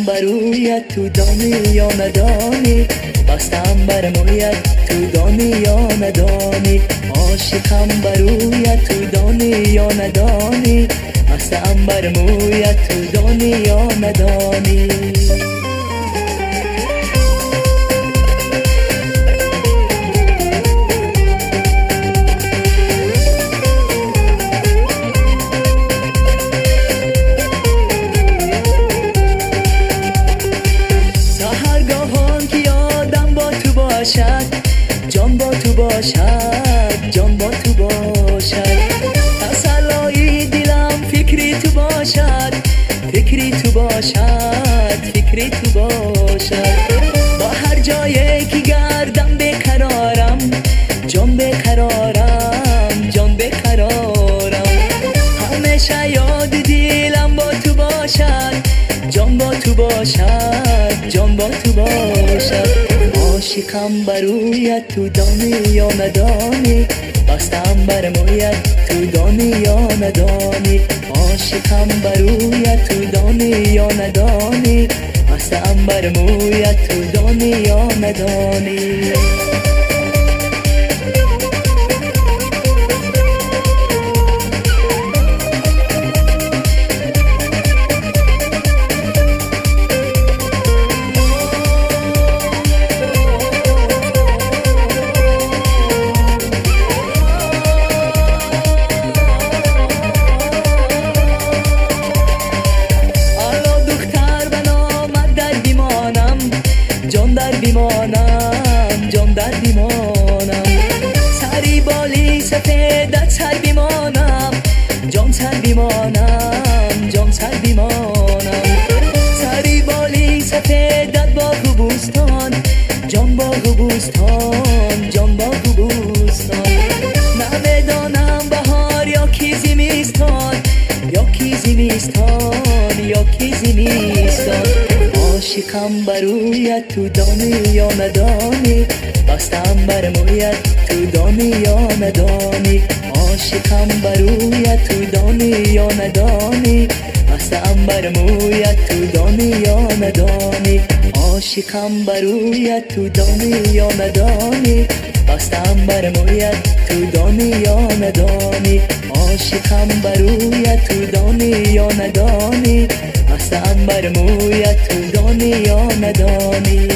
عاشقم برویت تو دانی یا ندانی، بستم بر مویت تو دانی یا ندانی. عاشقم برویت تو دانی یا ندانی، بستم بر مویت تو دانی یا ندانی. جان با تو باشد، جان با تو باشد. تسلای دلم فکری تو باشد، فکری تو باشد، فکری تو باشد. با هر جایی که گردم بقرارم، جان بقرارم، جان بقرارم. همیشه یاد دلم با تو باشد، جان با تو باشد، جان با تو باشد. عاشقم برویت تو دانی یا ندانی، بستم بر مویت تو دانی یا ندانی. عاشقم برویت تو دانی یا ندانی، بستم بر مویت تو دانی یا ندانی. جان در بیمانم، جان در بیمانم. سری بالی سفیدت سر بیمانم، جان سر بیمانم، جان سر بیمانم. سری بالی سفیدت باغ و بوستان، جان باغ و بوستان، جان باغ و بوستان. نمیدانم بهار یا کی زمستان، یا کی زمستان، یا کی زمستان. عاشقم برویت تو دانی یا ندانی، بستم بر مویت تو دانی یا ندانی. عاشقم برویت تو دانی یا ندانی، بستم بر مویت تو دانی یا ندانی. عاشقم برویت تو دانی یا ندانی، بستم بر مویت تو دانی یا ندانی. عاشقم برویت تو دانی یا ندانی، بستم بر مویت تو دانی یا ندانی.